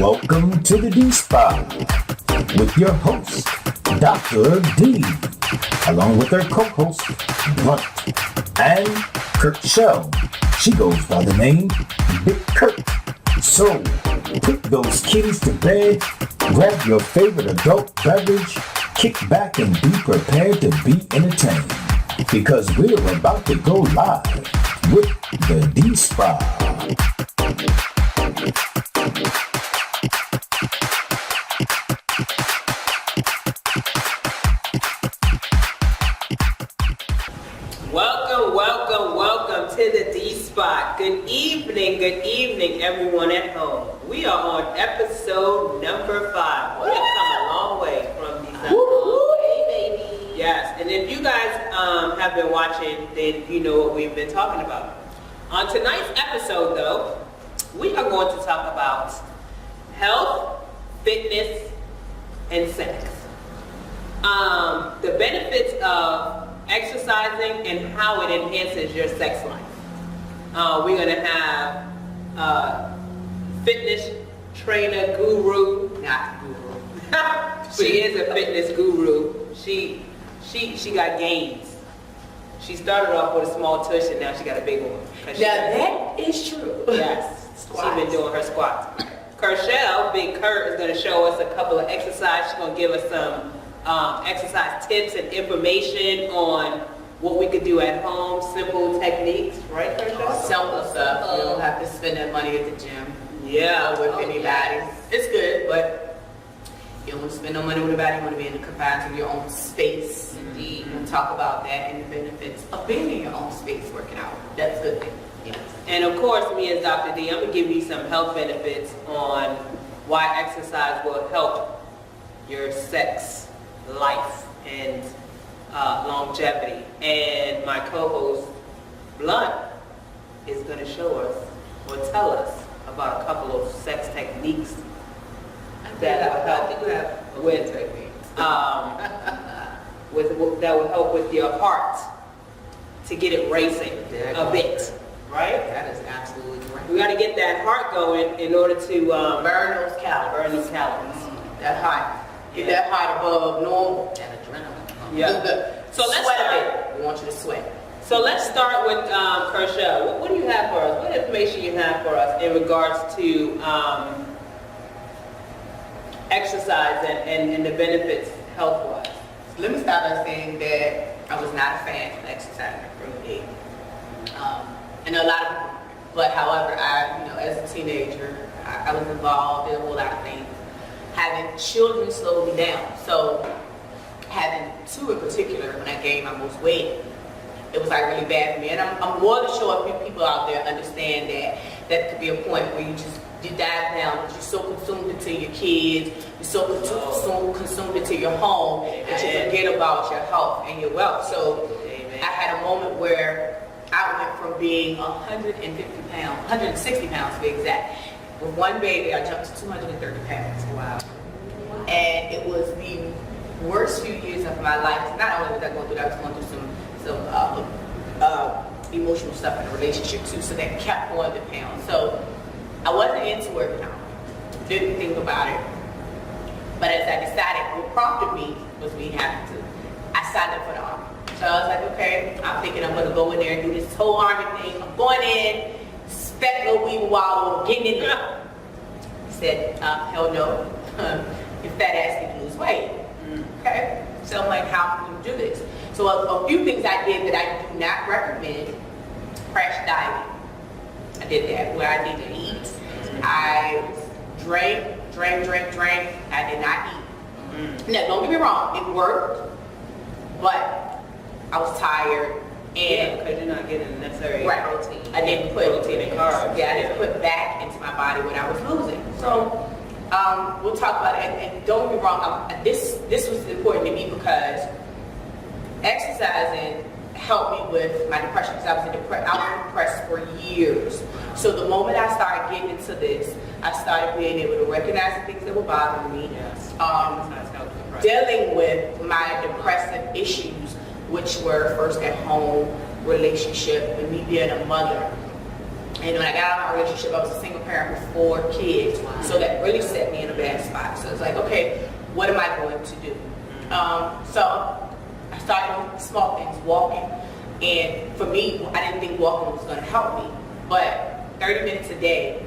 Welcome to the D-Spot with your host, Dr. D, along with her co-host, Blunt, and Kurt Shell. She goes by the name Big Kurt. So, put those kitties to bed, grab your favorite adult beverage, kick back and be prepared to be entertained. Because we're about to go live with the D-Spot. Welcome to the D-Spot. Good evening, everyone at home. We are on episode number 5. We have come a long way from these episodes. Hey, baby. Yes, and if you guys have been watching, then you know what we've been talking about. On tonight's episode, though, we are going to talk about health, fitness, and sex. The benefits of exercising and how it enhances your sex life. We're going to have fitness trainer guru, not guru. She is a fitness guru. She got gains. She started off with a small tush and now she got a big one. Now that is true. Yes, she's been doing her squats. Kershell, Big Kurt, is going to show us a couple of exercises. She's going to give us some exercise tips and information on what we could do at home, simple techniques, right, Kershell? Simple stuff. You don't have to spend that money at the gym. Yeah. Or with anybody. Yes. It's good, but you don't want to spend no money with anybody. You want to be in the confines of your own space. Indeed. We'll talk about that and the benefits of being in your own space working out. That's a good thing. Yes. And of course, me as Dr. D, I'm going to give you some health benefits on why exercise will help your sex life and longevity. And my co-host Blunt is going to show us or tell us about a couple of sex techniques that will help that will help with your heart to get it racing a bit, right? That is absolutely right. We got to get that heart going in order to burn those calories. That heart. Get that heart above normal. That adrenaline. Yeah. So let's sweat start. a bit. We want you to sweat. So let's start with Kershell. What do you have for us? What information you have for us in regards to exercise and the benefits health-wise? Let me start by saying that I was not a fan of exercising from the day. I know a lot of people, but however, as a teenager, I was involved in a whole lot of things. Having children slowed me down. So having two in particular, when I gained my most weight, it was like really bad for me. And I'm more than sure if people out there understand that could be a point where you dive down, but you're so consumed into your kids, you're so consumed into your home that you forget about your health and your wealth. So I had a moment where I went from being 160 pounds to be exact. With one baby, I jumped to 230 pounds. Wow. And it was the worst few years of my life. Not only was I going through that, I was going through some emotional stuff in a relationship too, so that kept on the pounds. So I wasn't into working out. Didn't think about it. But as I decided, what prompted me was me having to, I signed up for the Army. So I was like, okay, I'm thinking I'm going to go in there and do this whole Army thing. I'm going in, expect no weevil wobble, getting in there. He said, hell no. Your fat ass need to lose weight. Okay? So I'm like, how can you do this? So a few things I did that I do not recommend: crash dieting. I did that where I didn't eat. I drank. I did not eat. Now, don't get me wrong, it worked, but I was tired. And because you're not getting the necessary protein. I didn't put protein and carbs. Yeah, I didn't put back into my body what I was losing. So we'll talk about it. And don't get me wrong, this was important to me because exercising helped me with my depression, because I was depressed for years. So the moment I started getting into this, I started being able to recognize the things that were bothering me. Yes. Dealing with my depressive issues, which were first at home, relationship, and me being a mother. And when I got out of my relationship, I was a single parent with 4 kids. So that really set me in a bad spot. So it's like, okay, what am I going to do? So I started doing small things, walking. And for me, I didn't think walking was going to help me. But 30 minutes a day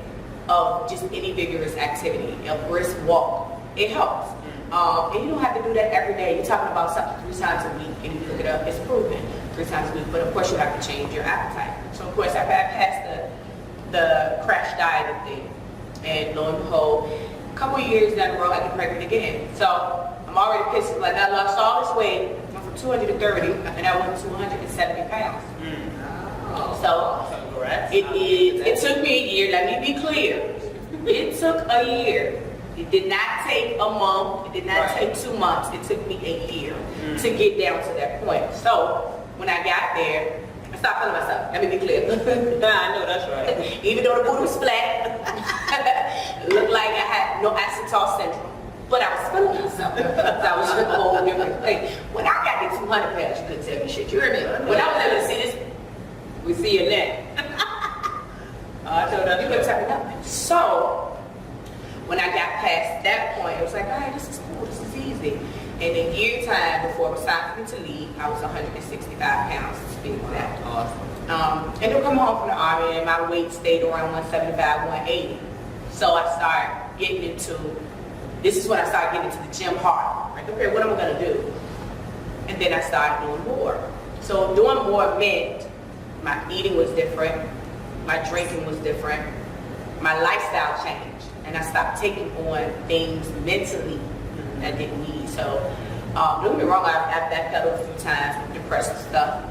of just any vigorous activity, a brisk walk, it helps. And you don't have to do that every day. You're talking about something 3 times a week, and if you look it up, it's proven 3 times a week. But of course, you have to change your appetite. So of course, I bypassed the crash diet thing, and lo and behold, a couple of years down the road, I get pregnant again. So I'm already pissed. Like I lost all this weight, went from 230, and I went to 170 pounds. So it took me a year. Let me be clear. It took a year. It did not take a month. It did not take 2 months. It took me a year to get down to that point. So when I got there, I stopped feeling myself. Let me be clear. I know that's right. Even though the booty was flat, it looked like I had no acetol syndrome. But I was feeling myself. That was a whole different thing. When I got to 200 pounds, you couldn't tell me shit. You heard me? When I was able to see this, We see your neck. I know that's you couldn't tell me nothing. So when I got past that point, it was like, all right, this is cool, this is easy. And in year time, before it was time for me to leave, I was 165 pounds to be exact. awesome. And then come home from the army, and my weight stayed around 175, 180. So I started getting into, this is when I started getting into the gym hard. Like, okay, what am I gonna do? And then I started doing more. So doing more meant my eating was different, my drinking was different, my lifestyle changed. And I stopped taking on things mentally that I didn't need. So, don't get me wrong, I've battled a few times with depression stuff.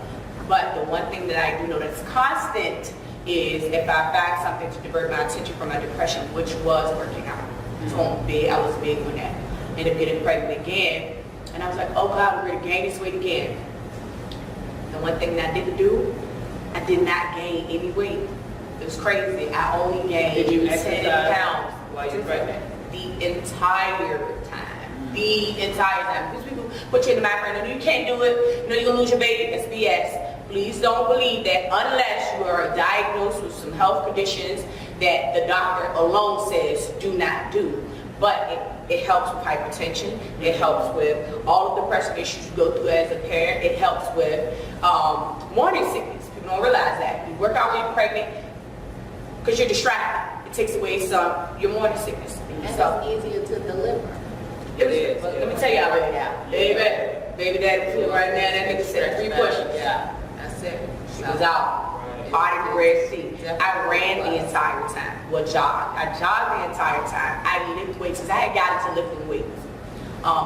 But the one thing that I do know that's constant is if I find something to divert my attention from my depression, which was working out. So I was big on that. Ended up getting pregnant again. And I was like, oh God, we're going to gain this weight again. The one thing that I didn't do, I did not gain any weight. It was crazy. I only gained 10 pounds. While you're pregnant? The entire time. The entire time. Because people put you in the mind frame, you can't do it, you're going to lose your baby. That's BS. Please don't believe that unless you are diagnosed with some health conditions that the doctor alone says do not do. But it helps with hypertension. It helps with all of the pressure issues you go through as a parent. It helps with morning sickness. People don't realize that. You work out when you're pregnant because you're distracted. Takes away your morning sickness. And it's easier to deliver. It is. Let me tell y'all right now. Baby daddy flew right now. That nigga said 3 pushes. Yeah, that's it. She was out. Body Red Sea. I ran the entire time. Well, jogged. I jogged the entire time. I lifted weights because I had got into lifting weights.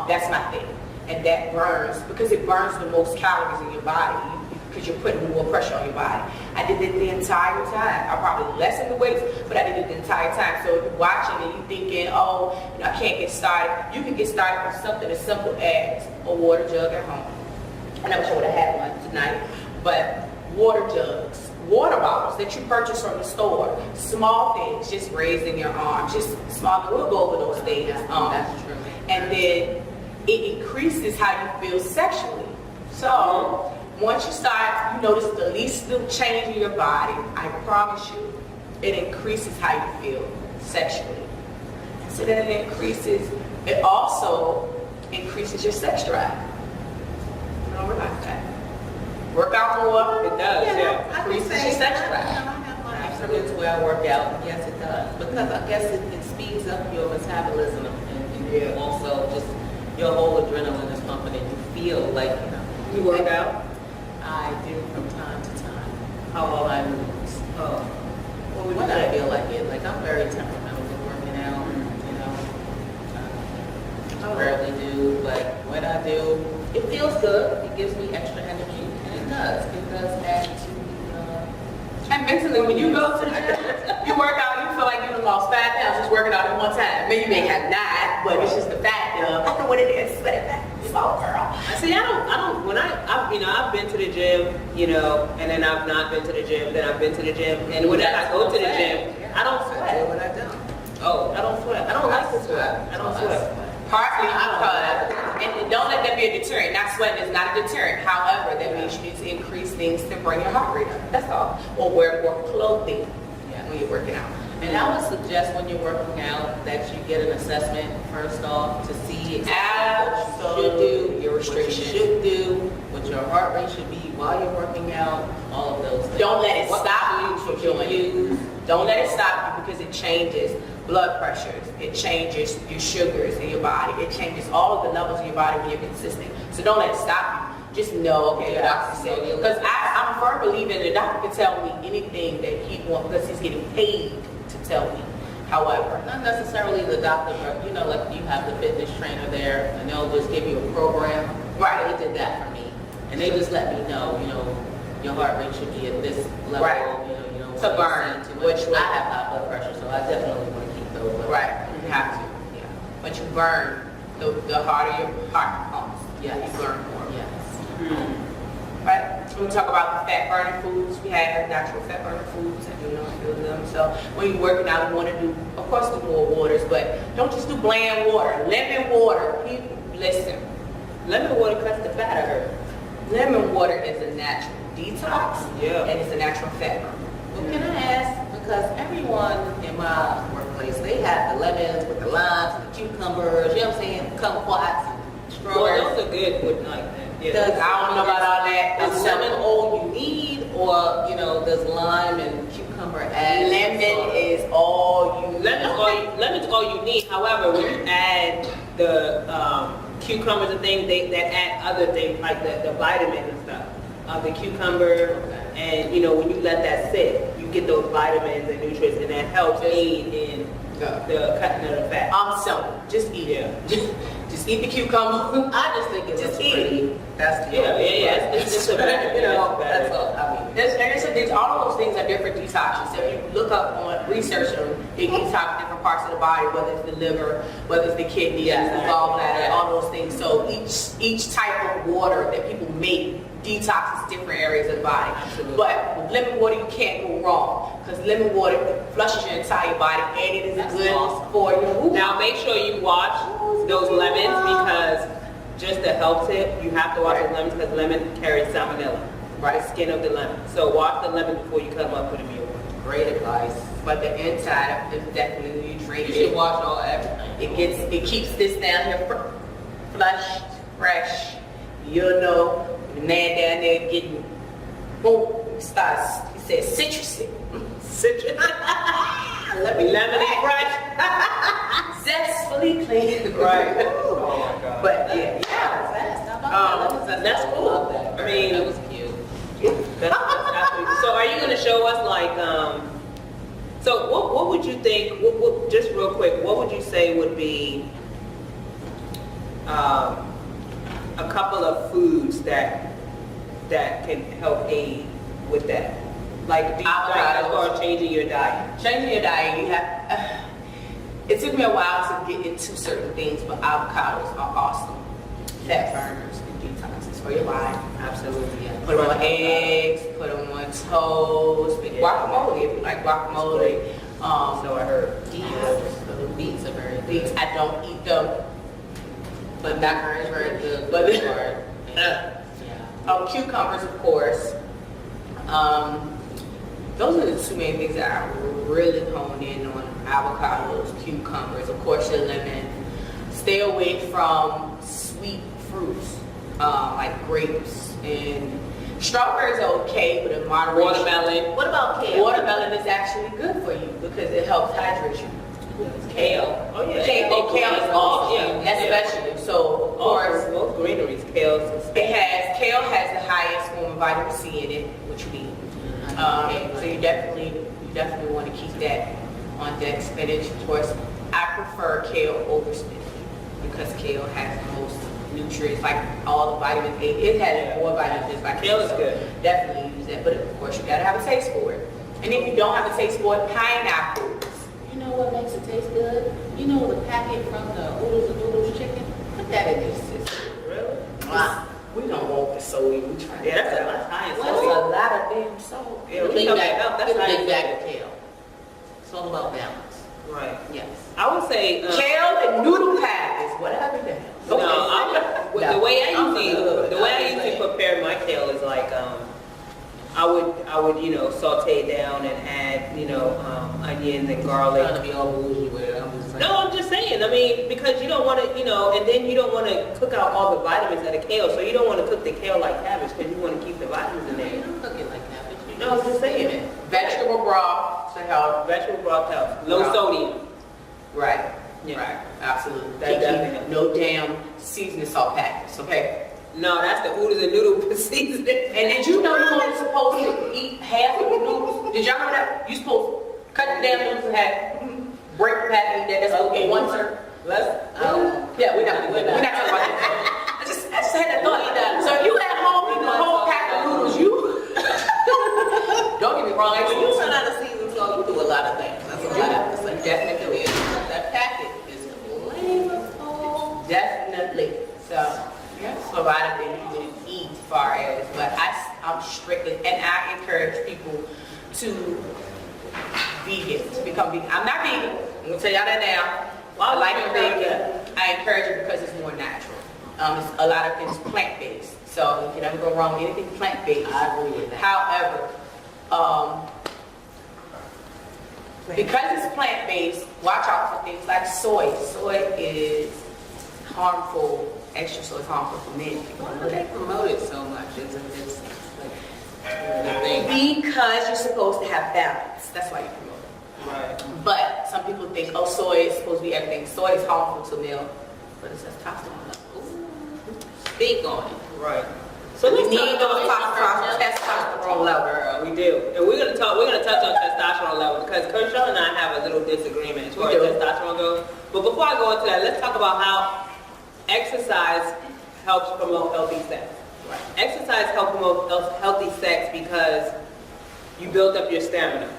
That's my thing. And that burns because it burns the most calories in your body. Because you're putting more pressure on your body. I did it the entire time. I probably lessened the weights, but I did it the entire time. So if you're watching and you're thinking, oh, I can't get started, you can get started with something as simple as a water jug at home. I'm not sure what I had one tonight, but water jugs, water bottles that you purchase from the store, small things, just raising your arms, just small. We'll go over those things. That's true. And then it increases how you feel sexually. So once you start, you notice the least little change in your body, I promise you, it increases how you feel sexually. So then it also increases your sex drive. You don't realize that. Work out more. It does, yeah. I can Increases say your sex that. drive. I have my experience where I work out. Yes, it does. Because I guess it speeds up your metabolism and you also just your whole adrenaline is pumping and you feel like, You work out? I do from time to time. How often? I moves. When I feel like it. Like I'm very temperamental with working out, I rarely do, but when I do, it feels good. It gives me extra energy, and it does. It does add to And mentally, when you go to the gym, you work out, you feel like you done lost 5 pounds just working out at one time. Maybe you may have not, but it's just the fact of, I don't know what it is, but it's all girl. See, I've been to the gym, and then I've not been to the gym, then I've been to the gym, and when I go to the gym, I don't sweat. when I don't. Oh, I don't sweat. I don't like to sweat. I don't sweat. Partly because, and don't let that be a deterrent. Not sweating is not a deterrent. However, that means you need to increase things to bring your heart rate up. That's all. Or wear more clothing. when you're working out. And I would suggest when you're working out that you get an assessment first off to see exactly what you should do, your restrictions, what you should do, what your heart rate should be while you're working out, all of those things. Don't let it What stop you foods from you doing use. it. Don't let it stop you because it changes blood pressures. It changes your sugars in your body. It changes all of the levels in your body when you're consistent. So don't let it stop you. Just know, okay, the doctor said, because I'm a firm believer in the doctor can tell me anything that he wants because he's getting paid to tell me. However, Not necessarily the doctor, but you know, like you have the fitness trainer there, and they'll just give you a program. Right. They did that for me, and they just let me know, your heart rate should be at this level. Right. You know, To burn, which which I have high blood pressure, so I definitely want to keep those levels. right, you have to. Yeah. But you burn, the harder your heart pumps. Yes. You burn more. Yes. Right? When we talk about the fat burning foods, we have natural fat burning foods, and you know, feel them. So when you're working out, you want to do, of course, do more waters, but don't just do bland water. Lemon water, people, listen. Lemon water cuts the fat, I heard. Lemon water is a natural detox, Yeah. and it's a natural fat burner. Well, can I ask, because everyone in my workplace, they have the lemons with the limes, and the cucumbers, you know what I'm saying, kumquats, and strawberries. Well, those are good with like that. Yeah. I don't know about all that. Is lemon all you need, or does lime and cucumber add? Lemon is all you Lemon's all you need. However, when you add the cucumbers and things, that add other things like the vitamins and stuff. The cucumber, and when you let that sit, you get those vitamins and nutrients, and that helps aid in the cutting of the fat. I'm simple. Just eat it. Just eat the cucumber. I just think it's Just pretty. That's the It's just a better, That's all. I mean, There's all of those things are different detoxes. So if you look up on research on they detox different parts of the body, whether it's the liver, whether it's the kidney, Yes, the gallbladder, all those things. So each type of water that people make detoxes different areas of the body. Absolutely. But with lemon water, you can't go wrong because lemon water flushes your entire body and it is good for you. Now make sure you wash those lemons, because just a health tip, you have to wash the lemons because lemon carries salmonella. Right. The skin of the lemon. So wash the lemon before you cut them up, put them in your water. great advice. But the inside is definitely You nutrited. should wash all everything. It keeps this down here flushed, fresh. You'll know the man down there getting boom starts. He says citrusy. Citrus. Lemon fresh. Zestfully clean. Right. Oh my God. But yeah. That's cool. I mean, that was cute. So are you going to show us so what would you think, just real quick, what would you say would be a couple of foods that can help aid with that? Like as far as changing your diet. Changing your diet, you have. It took me a while to get into certain things, but avocados are awesome. Fat burners and detoxes for your body. Absolutely, yeah. Put them on eggs, put them on toast, make guacamole if you like guacamole. So I heard. Beets are very Beets, good. I don't eat them, But macaroni is very good. But- Yeah. cucumbers, of course. Those are the two main things that I really honed in on: avocados, cucumbers, of course, your lemon. Stay away from sweet fruits like grapes and strawberries are okay, but in moderation. Watermelon. What about kale? Watermelon is actually good for you because it helps hydrate you. Kale. Oh yeah. Kale is awesome. Yeah. That's vegetable. So of course, most greeneries, kale. kale has the highest form of vitamin C in it, which you need. So you definitely want to keep that on deck. Spinach, of course. I prefer kale over spinach because kale has the most nutrients, like all the vitamin A. It has more vitamins like Kale is good. Definitely use that, but of course you gotta have a taste for it. And if you don't have a taste for it, pineapples. You know what makes it taste good? You know the packet from the Oodles and Noodles chicken? Put that in your system. Really? Wow. We don't want the sodium. We try. Yeah, that's high in That's sodium. a lot of damn salt. Yeah, Get a we big talking bag, about- that's get a high big in bag sodium. of kale. It's all about balance. Right. Yes. I would say Kale and noodle patties, whatever the hell. the way I usually prepare my kale is like I would, saute it down and add, onions and garlic. Trying to be all bougie with it. I'm just saying. No, I'm just saying. I mean, because you don't want to, and then you don't want to cook out all the vitamins of the kale. So you don't want to cook the kale like cabbage because you want to keep the vitamins in You there. don't cook it like that, but you No, I'm just saying it. Vegetable broth to help. Vegetable broth helps. Low sodium. Right. Yeah. Right. Absolutely. That definitely helps. No damn seasoning salt packets, okay? No, that's the oodles and noodle seasoning. And did you know you're only supposed to eat half of the noodles? Did y'all know that? You supposed to cut the damn noodles in half, break the pack and eat that. That's okay. One sir. Yeah, we're not talking about that. I just had that thought. So if you at home eating a whole pack of noodles, don't get me wrong. When you run out of season salt, you do a lot of things. That's all I have to say. Definitely. That packet is flavorful. Definitely. So, yeah, so a lot of things you would eat far as, but I'm strictly, and I encourage people to vegan, to become vegan. I'm not vegan. I'm gonna tell y'all that now. I like vegan. I encourage it because it's more natural. It's a lot of things plant-based, so you can never go wrong with anything plant-based. I agree with that. However, because it's plant-based, watch out for things like soy. Soy is harmful. Extra soy is harmful for men. Why do they promote it so much? It's like the thing. Because you're supposed to have balance. That's why you promote it. Right. But some people think, oh, soy is supposed to be everything. Soy is harmful to male, but it's testosterone. Speak on it. Right. So So you let's need talk those about testosterone level. Girl, we do. And we're gonna touch on testosterone level because Kershaw and I have a little disagreement as far as testosterone goes. But before I go into that, let's talk about how exercise helps promote healthy sex. Right. Exercise helps promote healthy sex because you build up your stamina.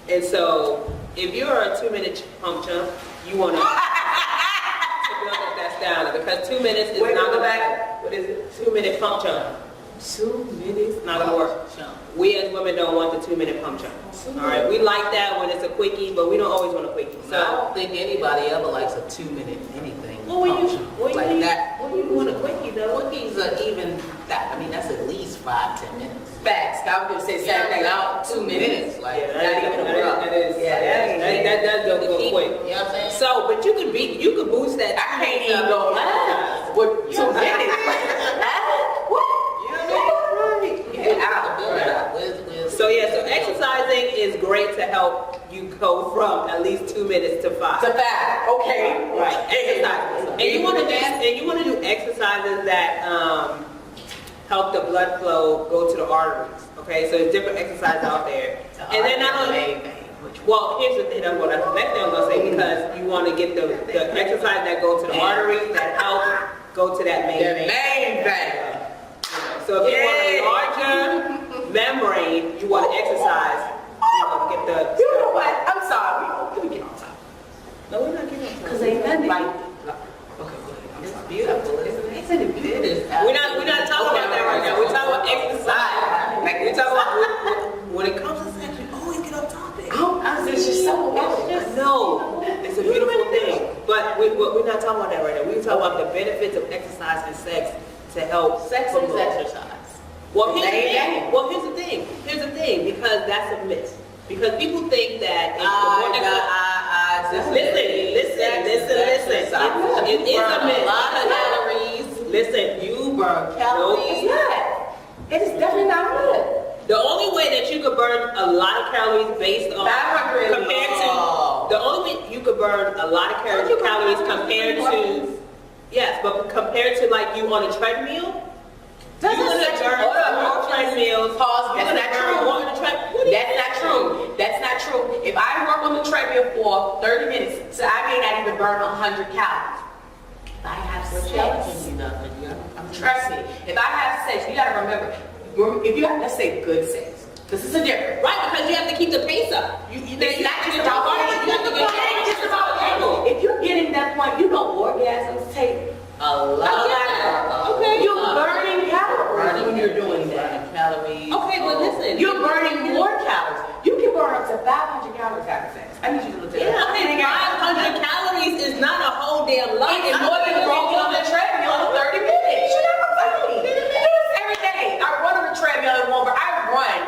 And so if you're a 2-minute pump chump, you want to build up that stamina because 2 minutes is not going to. What is it? 2-minute pump chump. 2 minutes. Not gonna work. We as women don't want the 2-minute pump chump. All right, we like that when it's a quickie, but we don't always want a quickie. So I don't think anybody ever likes a 2-minute anything. Well, when you want a quickie though. Quickies are even that. I mean, that's at least 5-10 minutes. Facts. I was gonna say same thing. Out 2 minutes. Like Yeah, not even a that is. That does go quick. You know what I'm saying? So, but you could boost that. I can't even go live with 2 minutes. What? You know what I mean? Right. You have to build it up with So exercising is great to help you go from at least 2 minutes to 5. To 5. Okay. Right. Exercise. And you want to do exercises that help the blood flow go to the arteries. Okay, so there's different exercises out there. And then not only. Well, here's the thing. That's what the next thing I'm gonna say because you want to get the exercise that go to the arteries that help go to that main vein. So if you want a larger membrane, you want to exercise. Get the. You know what? I'm sorry. Let me get on top. No, we're not getting on top. Because ain't nothing like. Okay, go ahead. It's beautiful, isn't it? It is. We're not talking about that right now. We're talking about exercise. Like we're talking about when it comes to sex, we always get on topic. It's just so No, it's a beautiful thing. But we're not talking about that right now. We're talking about the benefits of exercise and sex to help. Sex is exercise. Well, here's the thing. Here's the thing, because that's a myth. Because people think that if listen. It is a myth. A lot of calories. Listen, you burn calories. It's not. It is definitely not good. The only way that you could burn a lot of calories based on the only way you could burn a lot of calories compared to compared to like you on a treadmill. You're gonna burn more treadmills. Pause. That's not true. That's not true. If I work on the treadmill for 30 minutes, so I may not even burn 100 calories. If I have sex, trust me. If I have sex, you gotta remember. If you have, let's say, good sex, this is a different, Right, because you have to keep the pace up. It's not just about if you're getting that point, you know orgasms take a lot. Okay. You're burning calories when you're doing that. Calories. Okay, but listen. You're burning more calories. You can burn up to 500 calories after sex. I need you to look at that. Okay, 500 calories is not a whole damn lot. It's more than walking on the treadmill for 30 minutes. You're not funny. I do this every day. I run on the treadmill and I run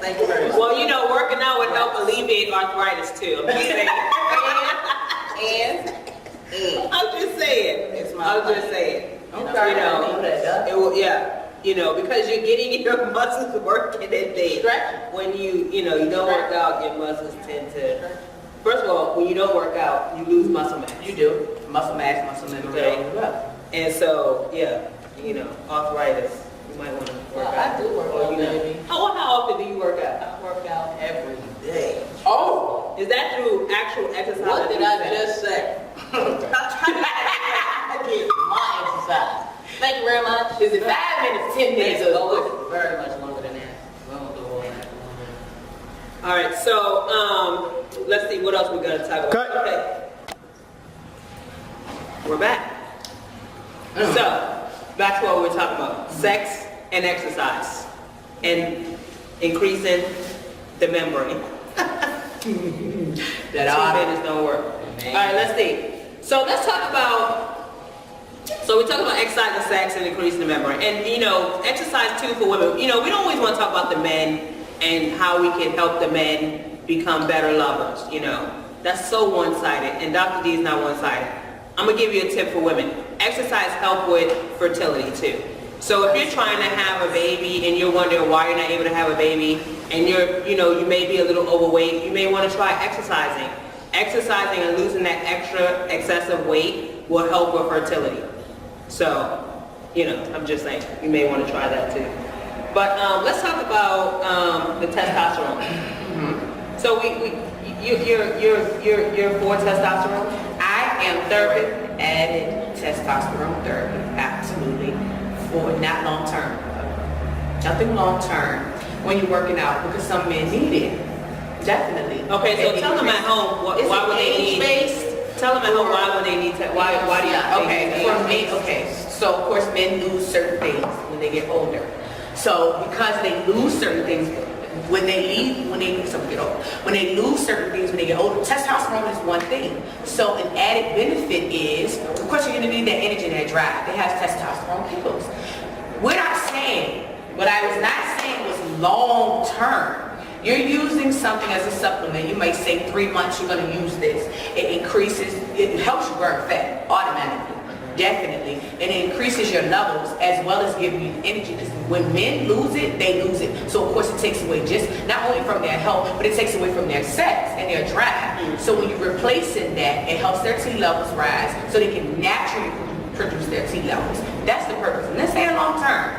Thank you very much. Well, you know, working out would help alleviate arthritis too. I'm just saying. I'm just saying. It's my I'm just saying. Okay. You know, it will, yeah. You know, because you're getting your muscles working and they Stretch. when you don't work out, your muscles tend to. First of all, when you don't work out, you lose muscle mass. You do. Muscle mass, muscle memory. Okay. And so, yeah, you know, arthritis. You might want to work out. I do work Or, out, you know, baby. How often do you work out? I work out every day. Oh, is that through actual exercise? What or did through I sex? just say? I get my exercise. Thank you very much. Is it 5 minutes, 10 minutes? Oh, it's very much longer than that. We don't do all that. All right, so let's see what else we're gonna talk about. Cut. Okay, we're back. So back to what we we're talking about: sex and exercise, and increasing the memory. That 2 minutes don't work. All right, let's see. So let's talk about. So we talk about exercise and sex and increasing the memory, and you know, exercise too for women. You know, we don't always want to talk about the men and how we can help the men become better lovers. You know, that's so one-sided, and Dr. D is not one-sided. I'm gonna give you a tip for women. Exercise help with fertility too. So if you're trying to have a baby and you're wondering why you're not able to have a baby, and you may be a little overweight, you may want to try exercising. Exercising and losing that extra excessive weight will help with fertility. So, you know, I'm just saying, you may want to try that too. But let's talk about the testosterone. Mm-hmm. So you're for testosterone? I am for added testosterone therapy, absolutely, for not long term. Nothing long term when you're working out, because some men need it. Definitely. Okay, so tell them at home why would they need? Age-based? Tell them at home why would they need? Why do you? Okay, for me, okay. So of course men lose certain things when they get older. So because they lose certain things when they lose certain things when they get older, testosterone is one thing. So an added benefit is, of course, you're going to need that energy and that drive. It has testosterone pills. What I was not saying was long term. You're using something as a supplement. You may say 3 months you're going to use this. It increases, it helps you burn fat automatically. Definitely. And it increases your levels as well as giving you energy. Because when men lose it, they lose it. So of course it takes away just not only from their health, but it takes away from their sex and their drive. So when you're replacing that, it helps their T levels rise so they can naturally produce their T levels. That's the purpose. And let's say long term.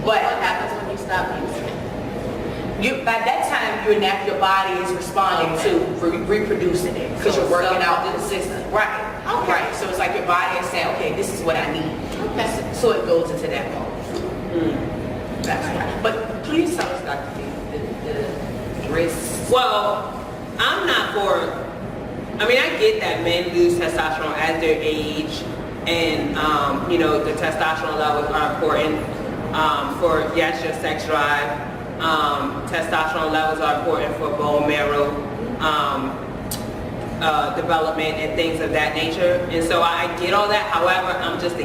But What happens when you stop using it? by that time, your body is responding to reproducing it because So you're working out the system. Right. Okay. Right. So it's like your body is saying, okay, this is what I need. Okay. So it goes into that mode. That's right. But please tell us, Dr. D, the risks. Well, I'm not for. I mean, I get that men lose testosterone as their age, and the testosterone levels are important for your sex drive. Testosterone levels are important for bone marrow development and things of that nature, and so I get all that. However, I'm just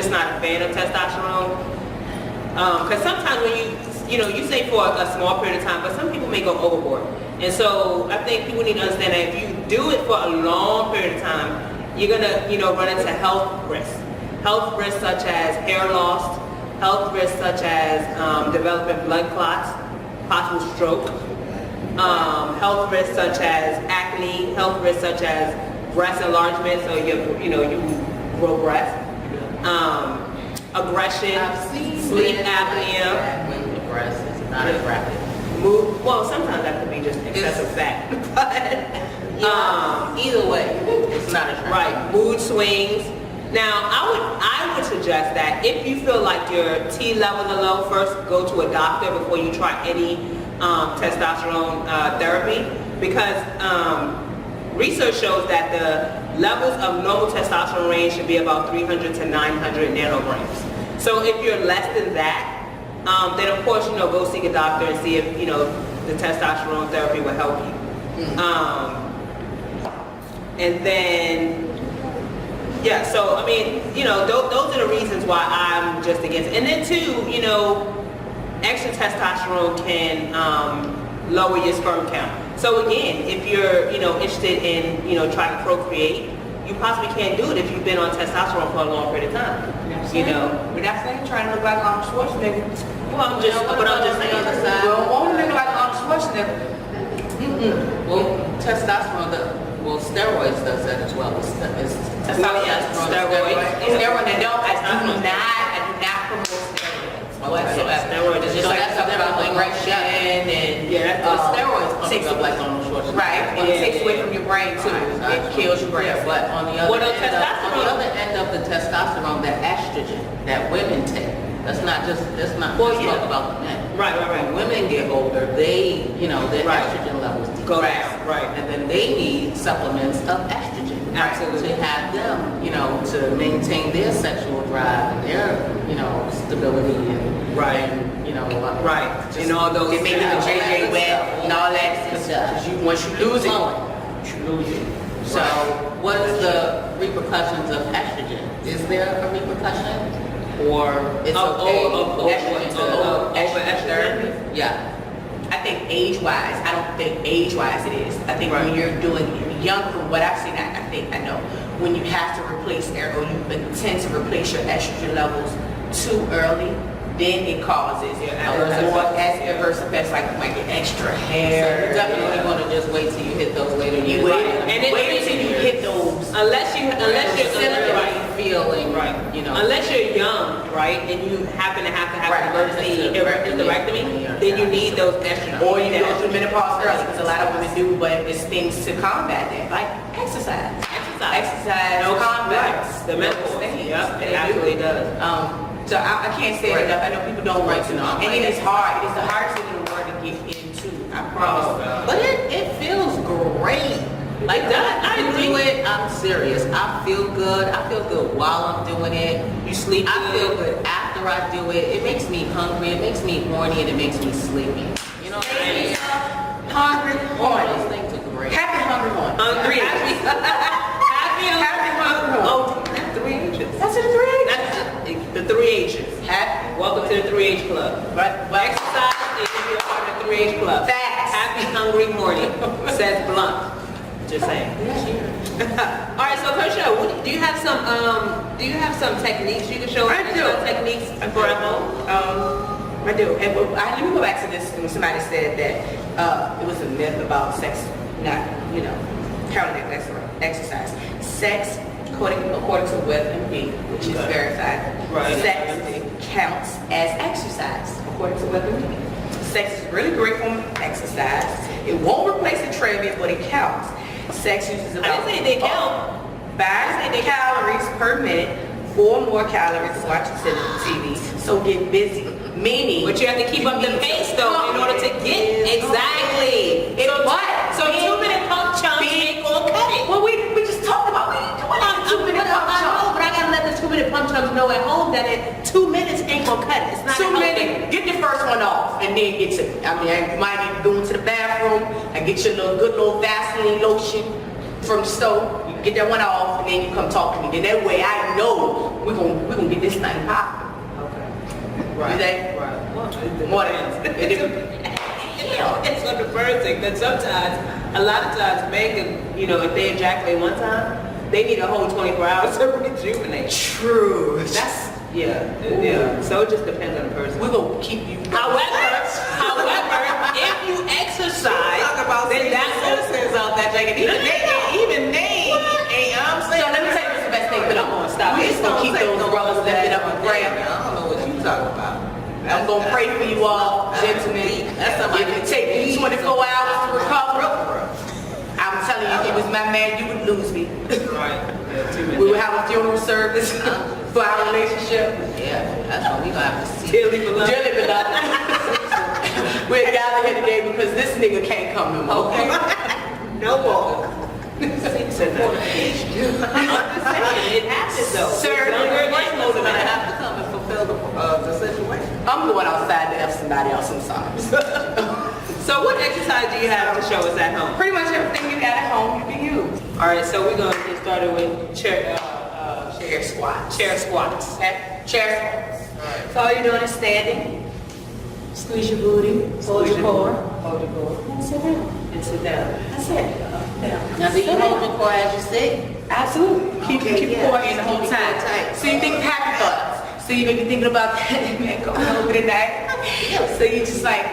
not a fan of testosterone because sometimes when you say for a small period of time, but some people may go overboard, and so I think people need to understand that if you do it for a long period of time, you're gonna run into health risks such as hair loss. Health risks such as developing blood clots, possible stroke, health risks such as acne, health risks such as breast enlargement, so you grow breasts, aggression, sleep apnea. When the breast is not attractive. Well, sometimes that could be just excessive fat, but Either way, it's not attractive. right, mood swings. Now, I would suggest that if you feel like your T levels are low, first go to a doctor before you try any testosterone therapy, because research shows that the levels of normal testosterone range should be about 300 to 900 nanograms. So if you're less than that, then of course go seek a doctor and see if the testosterone therapy will help you. And then. Yeah, so I mean, those are the reasons why I'm just against it. And then too, extra testosterone can lower your sperm count. So again, if you're, interested in, trying to procreate, you possibly can't do it if you've been on testosterone for a long period of time. We're not saying trying to look like Arnold Schwarzenegger. Well, I'm just saying. We don't want to look like Arnold Schwarzenegger. Well, testosterone, steroids does that as well. Steroids. Steroids. I do not promote steroids whatsoever. Steroids is just like that's something about aggression and steroids takes comes up like Arnold Schwarzenegger. right. And it takes away from your brain too. It kills your brain. But on the other end of the testosterone, the estrogen that women take. That's not just talk about the men. Right. When women get older, their estrogen levels Go decrease. down, right. And then they need supplements of estrogen. Absolutely. To have them, to maintain their sexual drive and their, stability and, Right. just And all those They make it the JJ wet and all that because once you lose it, you lose it. So, what is the repercussions of estrogen? Is there a repercussion? Or it's okay? Over estrogen. Yeah. I think age-wise, I don't think age-wise it is. I think when you're doing young, from what I've seen, I know when you have to replace or you intend to replace your estrogen levels too early, then it causes adverse effects, like you might get extra hair. So you definitely want to just wait till you hit those later years. Wait until you hit those. Unless you're feeling, unless you're young, right, and you happen to have an emergency hysterectomy, then you need those estrogen. Or you go through menopause early, because a lot of women do, but it's things to combat that, like exercise. Exercise combats the menopause. Yep, it absolutely does. So I can't say it enough. I know people don't want to know. And it is hard. It is the hardest thing in the world to get into. I promise. But it feels great. Like that, I do it. I'm serious. I feel good. I feel good while I'm doing it. You sleep good. I feel good after I do it. It makes me hungry. It makes me horny, and it makes me sleepy. You know what I mean? Hungry, All horny. those things are great. Happy, hungry, horny. Hungry. Happy, hungry. Oh, that's 3 H's. That's the 3 H's. That's the 3 H's. Happy. Welcome to the 3H Club. But Exercise is if you're a part of the 3H Club. Facts. Happy, hungry, horny. Says Blunt. Just saying. All right, so Kershaw, do you have some techniques you can show us? I do. Techniques for at home? I do. And let me go back to this when somebody said that it was a myth about sex, not, counting exercise. Sex, according to WebMD, which is verified, sex counts as exercise, according to WebMD. Sex is really great for exercise. It won't replace the treadmill, but it counts. Sex uses about 5 calories per minute, 4 more calories than watching TV. So get busy. Meaning, but you have to keep up the pace though in order to get exactly. So 2-minute pump chumps ain't gonna cut it. Well, we just talked about we doing 2-minute pump chumps. But I gotta let the 2-minute pump chumps know at home that 2 minutes ain't gonna cut it. It's not 2 minutes. Get the first one off, and then get to. You might need to go into the bathroom and get your good little Vaseline lotion from the store. You get that one off, and then you come talk to me. Then that way I know we're gonna get this thing popping. Right. More than it's so diverting that sometimes, a lot of times, men can, if they ejaculate one time, they need a whole 24 hours to rejuvenate. True. That's yeah. So it just depends on the person. We're gonna keep you. However, if you exercise, then that's citizens out that jacket. Even they, I'm saying. So let me tell you what's the best thing, but I'm gonna stop. We're just gonna keep those brothers lifted up in prayer. I don't know what you talking about. I'm gonna pray for you all, gentlemen. If it takes you 24 hours to recover, I'm telling you, if it was my man, you would lose me. Right. We would have a funeral service for our relationship. Yeah, that's what we gonna have to see. Dearly beloved. Dearly beloved. We're gathered here today because this nigga can't come no more. Okay? No more. It happens though. Sir, Younger and older Gonna men. have to come and fulfill the situation. I'm going outside to F somebody else sometimes. So what exercise do you have to show us at home? Pretty much everything you got at home you can use. All right, so we're gonna get started with chair squats. Chair squats. Okay? Chair squats. So all you're doing is standing. Squeeze your booty, hold your core. Hold your core. And sit down. And sit down. That's it. Now, do you hold your core as you sit? Absolutely. Keep yeah. core in the whole Keep it time. tight. So you think happy thoughts. So you may be thinking about that man going over tonight. So you just like,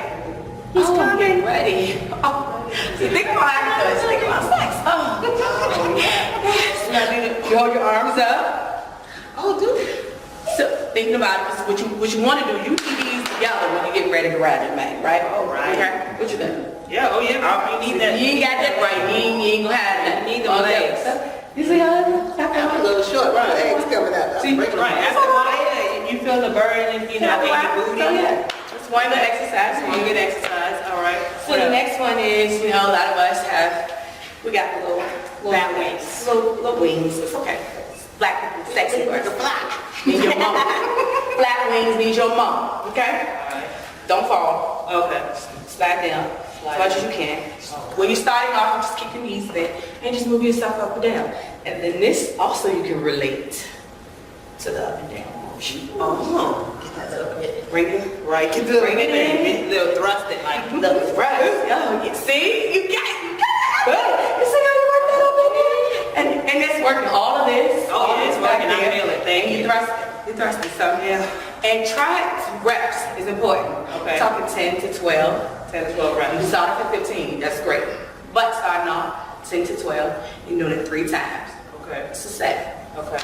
he's coming. Ready. Oh. So think about happy thoughts. Think about sex. Oh. Yes. Now you hold your arms up. Oh, do it. So thinking about it, this is what you want to do. You do these together when you get ready to ride it, man. Right? Oh, right. Okay. What you think? Yeah, oh yeah, you need that. You ain't got that right. You ain't gonna have that. You need them All legs. that. You see how I'm a little short, my legs coming out. See, Right, after a while, yeah, you feel the burn, you know, in your booty. So yeah, that's one good exercise. You get exercise, all right. So the next one is, you know, a lot of us we got little Flat wings. Little wings. It's okay. Black people, sexy words. Black means your mom. Flat wings means your mom. Okay. All right. Don't fall. Okay. Slide down as much as you can. When you're starting off, just keep your knees bent and just move yourself up and down. And then this also you can relate to the up and down motion. Oh, Bring it right. Bring it in. They'll thrust it like. the thrust. Oh, you see, you got it. Good. You see how you work that up in there? And it's working all of this. Oh, all yeah, it's this back working. I there. feel it. Thank And you. you thrust it. So yeah. And try reps is important. Okay. Talking 10 to 12. 10 to 12 You reps. start off at 15, that's great. But starting off 10 to 12, you're doing it 3 times. Okay. It's a set. Okay.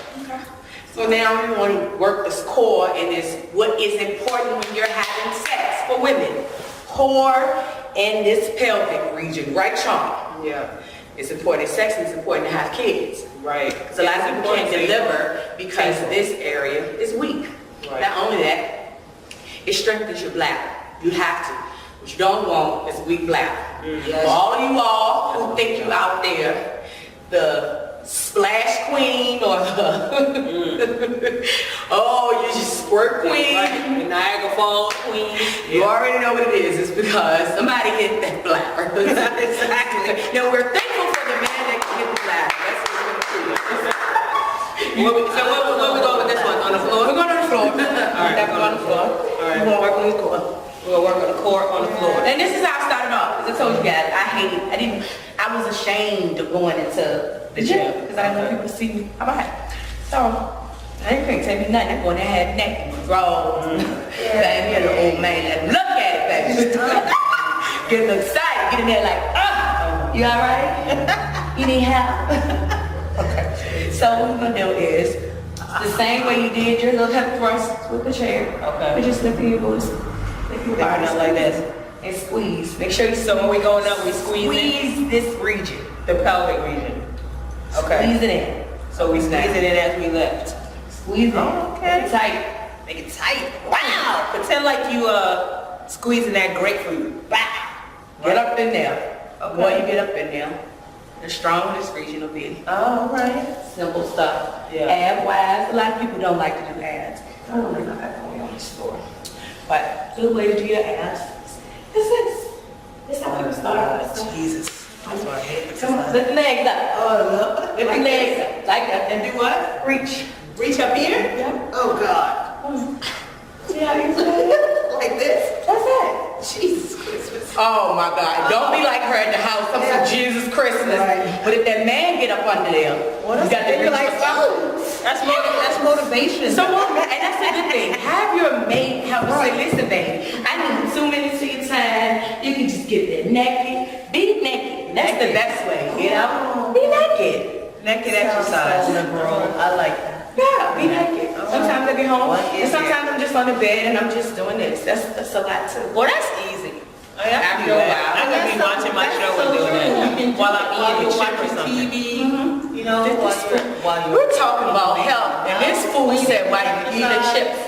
So now you want to work this core, and it's what is important when you're having sex for women. Core and this pelvic region, right, Sean? Yeah. It's important in sex, and it's important to have kids. Right. Because a lot of people can't deliver because this area is weak. Right. Not only that, it strengthens your bladder. You have to. What you don't want is a weak bladder. Yes. For all of you all who think you out there, the splash queen or the oh, you just squirt queen. Right. The Niagara Falls queen. You already know what it is. It's because somebody hit that bladder. Exactly. Now we're thankful for the man that can hit the bladder. That's what we're gonna do. So where we going with this one? On the floor? We're going on the floor. All right. We're on the floor. All right. We're gonna work on the core. We're gonna work on the core on the floor. And this is how I started off. As I told you guys, I was ashamed of going into the gym because I didn't want people to see me. How about that? So I couldn't tell me nothing. I go in there, had neck and grows. Baby, you're the old man. And look at it, baby. Getting excited. Get in there like, you all right? You need help? Okay. So what we're gonna do is the same way you did your little hip thrust with the chair. Okay. We just lifting your boots. Lift your Hard bars up like this. and squeeze. Make sure you So when we going up, we squeeze squeeze this region. the pelvic region. Okay. Squeeze it in. So we squeeze it in as we lift. Squeeze it. Okay. Make it tight. Make it tight. Wow. Pretend like you squeezing that grapefruit. Wow. Get up in there. Okay. The more you get up in there, the stronger this region will be. Oh, right. Simple stuff. Yeah. Ab wise, a lot of people don't like to do abs. I don't really know that going on this floor. But good way to do your abs. This is how people start. Jesus. That's what I hate. Come on, lift the legs up. Oh, Lift the legs up. Like that. And do what? Reach. Reach up here? Yeah. Oh, God. See how you do it? Like this? That's it. Jesus Christmas. Oh my God. Don't be like her at the house. I'm for Jesus Christmas. Right. But if that man get up under there, you got to reach like, for- That's motivation. So, and that's a good thing. Have your mate help you say, listen, baby, I need 2 minutes of your time. You can just get there naked. Be naked. That's the best way, you know? Be naked. Naked exercise. I like that. Yeah, be naked. Sometimes I get home, and sometimes I'm just on the bed and I'm just doing this. That's a lot too. Well, that's easy. After a while. I'm gonna be watching my show and doing that while I'm eating chip or something. TV, You know, while you're We're talking about health, and this food said while you eat the chips.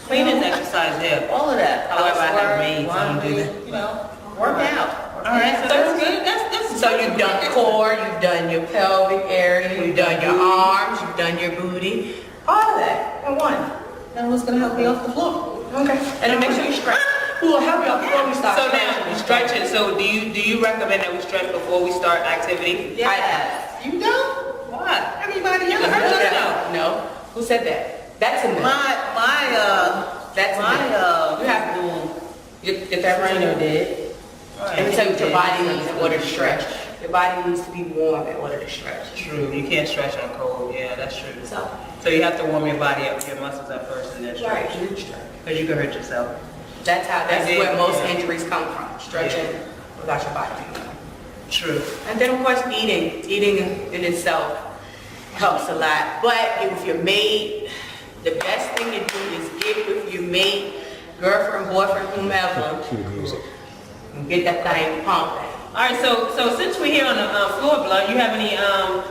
cleaning exercise there. All of that. However, I have maids, I don't do that. You know, work out. All right, so that's good. That's So you've done core, you've done your pelvic area, you've done your arms, you've done your booty. All of that in one. Now what's gonna help me off the floor? Okay. And then make sure you stretch. Who will help you out before we start So now stretching? we stretching. So do you recommend that we stretch before we start activity? Yes. You don't? What? Everybody else. No. Who said that? That's a myth. That's You have to. Get that right? Trainer did. Let me tell you what your body needs in order to stretch. Your body needs to be warm in order to stretch. True, you can't stretch on cold. Yeah, that's true. So you have to warm your body up, your muscles up first, and then stretch. Because you can hurt yourself. That's where most injuries come from. Stretching without your body. True. And then of course eating in itself helps a lot. But if you're mate, the best thing to do is get with your mate, girlfriend, boyfriend, whomever, and get that thing pumping. All right, so since we're here on the floor, Blood, you have any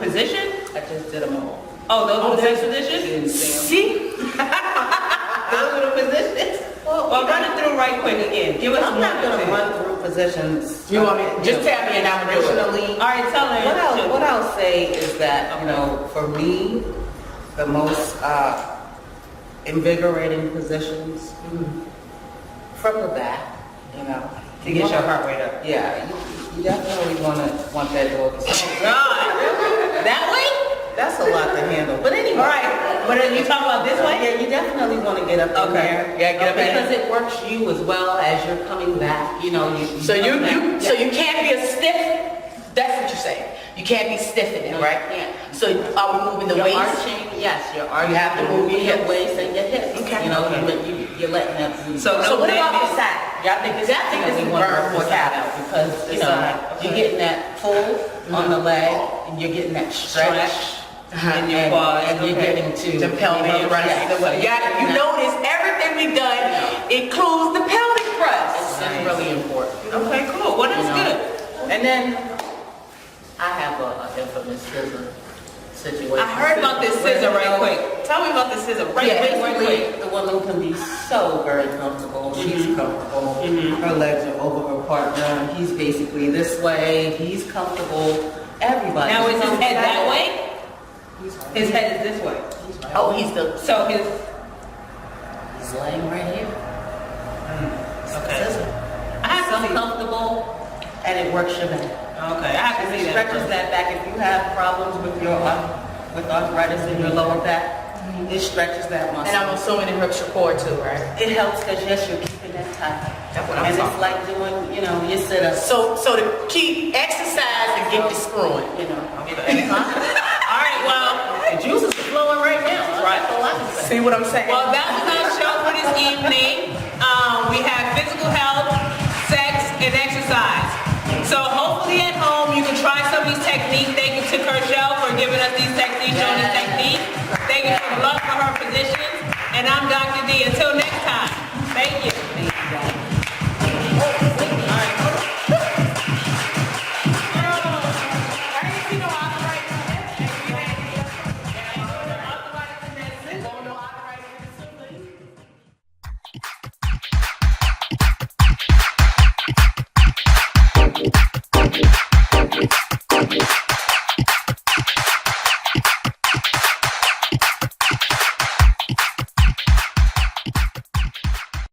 position? I just did them all. Oh, those are the sex positions? See? Those are the positions? Well, run it through right quick again. Give us I'm not going to run through positions. You want me? Just tell me and I'm gonna do it. Traditionally, All right, tell her. what I'll say is that, you know, for me, the most invigorating positions from the back, you know. To get your heart rate up. Yeah, you definitely want that door to stay. God. That way? That's a lot to handle. But anyway. All right. But then you talk about this way? Yeah, you definitely want to get up in there. Yeah, get up in because it works you as well as you're coming back. You know, So you can't be a stiff. That's what you're saying. You can't be stiff in it, right? Yeah. So are we moving the You're waist? arching, yes, you're arching. You have to move your your hips. waist and your hips. Okay. You know, you're letting that breathe. So So what about bending. the side? I think this is one burn more for out because you know side. you're getting that pull on the leg and you're getting that stretch In your quads. and you're getting to The pelvic thrust. Yeah, You notice everything we've done includes the pelvic thrust. It's really important. Okay, cool. Well, that's You know. good. And then I have a infamous scissor situation. I heard about this scissor right quick. Tell me about the scissor right quick. Basically, the woman can be so very comfortable. She's comfortable. Her legs are over her partner. He's basically this way. He's comfortable. Everybody. Now is his head that way? His head is this way. Oh, he's the. So his. He's laying right here. Okay. Scissor. I have So to see. comfortable, and it works your back. Okay, I have to see It that. stretches that back. If you have problems with your with arthritis in your lower back, it stretches that muscle. And I'm assuming it hurts your core too, right? It helps because yes, you're keeping that tight. That's what I'm And talking it's like doing, you know, your sit-ups. So to keep exercise and get the screwing. You know. Okay. All right, well, The juices are flowing right now. Right. That's all I can say. See what I'm saying? well, that was our show for this evening.